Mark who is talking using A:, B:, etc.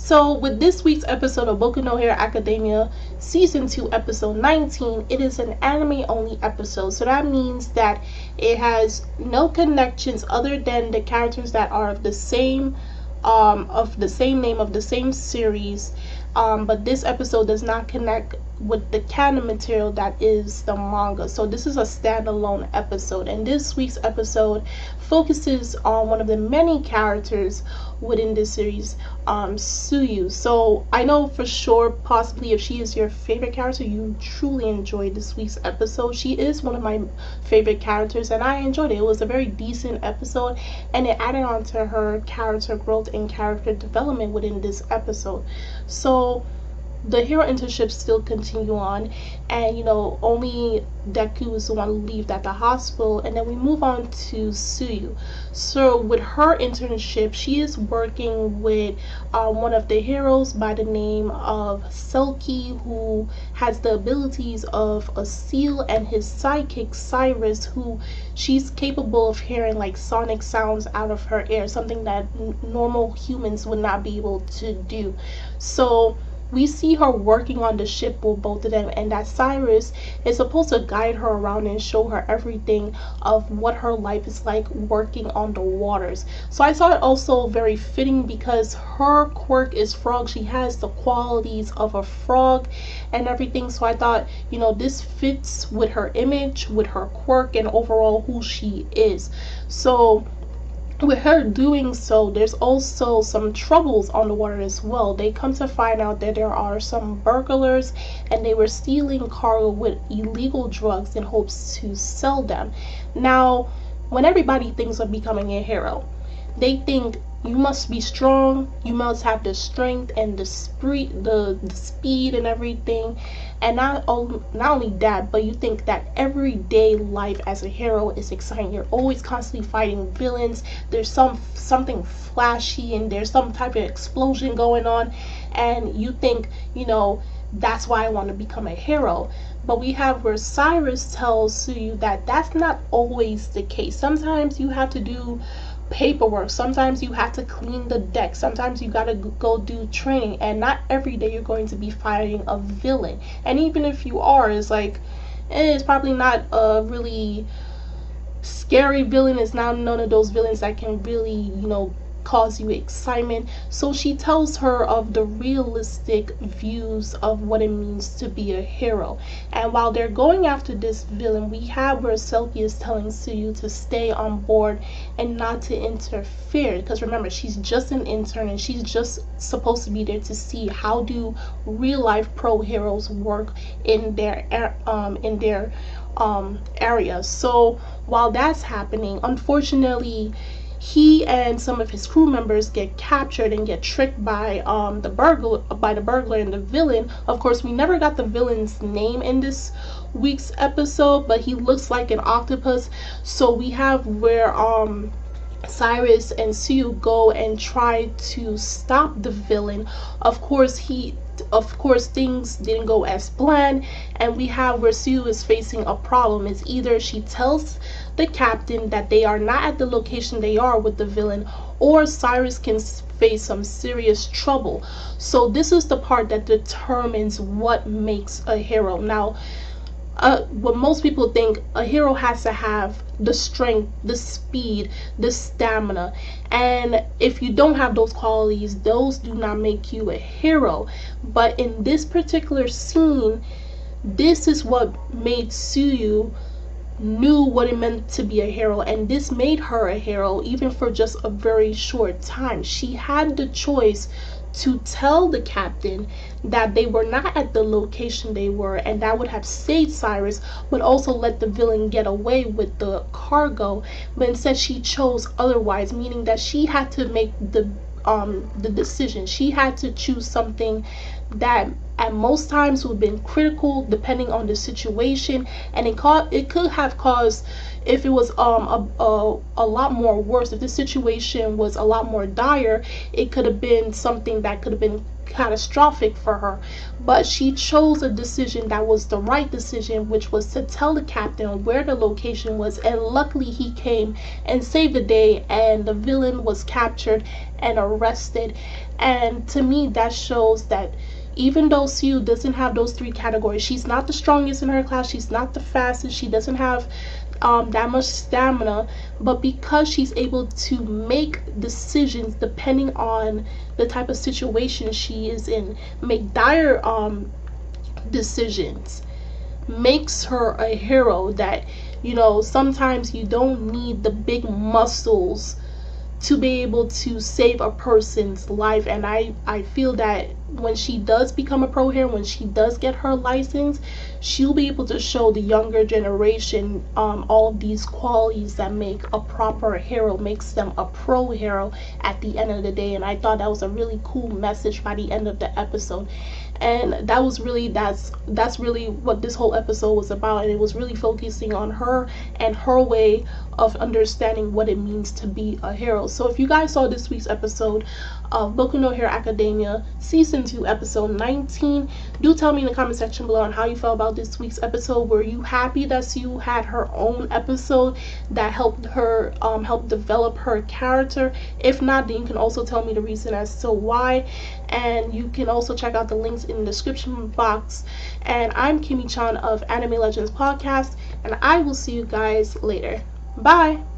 A: So with this week's episode of Boku no Hero Academia Season 2 episode 19, it is an anime only episode. So that means that it has no connections other than the characters that are of the same name of the same series. But this episode does not connect with the canon material that is the manga. So this is a standalone episode, and this week's episode focuses on one of the many characters within this series, Tsuyu. So I know for sure, possibly if she is your favorite character, you truly enjoyed this week's episode. She is one of my favorite characters, and I enjoyed it. It was a very decent episode, and it added on to her character growth and character development within this episode. So the hero internships still continue on, and only Deku is the one who leaves at the hospital, and then we move on to Tsuyu. So with her internship, she is working with one of the heroes by the name of Selkie, who has the abilities of a seal, and his sidekick Cyrus, who she's capable of hearing like sonic sounds out of her ear, something that normal humans would not be able to do. So we see her working on the ship with both of them, and that Cyrus is supposed to guide her around and show her everything of what her life is like working on the waters. So I saw it also very fitting because her quirk is frog. She has the qualities of a frog and everything. So I thought, this fits with her image, with her quirk, and overall who she is. So with her doing so, there's also some troubles on the water as well. They come to find out that there are some burglars, and they were stealing cargo with illegal drugs in hopes to sell them. Now, when everybody thinks of becoming a hero, they think you must be strong, you must have the strength and the speed and everything. And not only that, but you think that everyday life as a hero is exciting. You're always constantly fighting villains. There's something flashy, and there's some type of explosion going on, and you think, that's why I want to become a hero. But we have where Cyrus tells Tsuyu that that's not always the case. Sometimes you have to do paperwork, sometimes you have to clean the deck, sometimes you gotta go do training, and not every day you're going to be fighting a villain. And even if you are, it's probably not a really scary villain. It's not none of those villains that can really cause you excitement. So she tells her of the realistic views of what it means to be a hero. And while they're going after this villain, we have where Selkie is telling Tsuyu to stay on board and not to interfere, because remember, she's just an intern, and she's just supposed to be there to see how do real life pro heroes work in their area. So while that's happening, unfortunately, he and some of his crew members get captured and get tricked by the burglar and the villain. Of course, we never got the villain's name in this week's episode, but he looks like an octopus. So we have where Cyrus and Tsuyu go and try to stop the villain. Of course, things didn't go as planned, and we have where Tsuyu is facing a problem. It's either she tells the captain that they are not at the location they are with the villain, or Cyrus can face some serious trouble. So this is the part that determines what makes a hero. Now, what most people think, a hero has to have the strength, the speed, the stamina, and if you don't have those qualities, those do not make you a hero. But in this particular scene, this is what made Tsuyu knew what it meant to be a hero, and this made her a hero even for just a very short time. She had the choice to tell the captain that they were not at the location they were, and that would have saved Cyrus, but also let the villain get away with the cargo. But instead she chose otherwise, meaning that she had to make the decision. She had to choose something that at most times would have been critical depending on the situation, and it could have caused, if it was a lot more worse, if the situation was a lot more dire, it could have been something that could have been catastrophic for her. But she chose a decision that was the right decision, which was to tell the captain where the location was, and luckily he came and saved the day, and the villain was captured and arrested. And to me, that shows that even though Tsuyu doesn't have those three categories, she's not the strongest in her class, she's not the fastest, she doesn't have that much stamina, but because she's able to make decisions depending on the type of situation she is in, make dire decisions, makes her a hero that, you know, sometimes you don't need the big muscles to be able to save a person's life. And I feel that when she does become a pro hero, when she does get her license, she'll be able to show the younger generation all of these qualities that make a proper hero, makes them a pro hero at the end of the day. And I thought that was a really cool message by the end of the episode. And that was really, that's really what this whole episode was about. And it was really focusing on her and her way of understanding what it means to be a hero. So if you guys saw this week's episode of Boku no Hero Academia season 2 episode 19, do tell me in the comment section below on how you felt about this week's episode. Were you happy that Tsuyu had her own episode that helped her help develop her character? If not, then you can also tell me the reason as to why, and you can also check out the links in the description box. And I'm Kimmy-chan of Anime Legends Podcast, and I will see you guys later. Bye!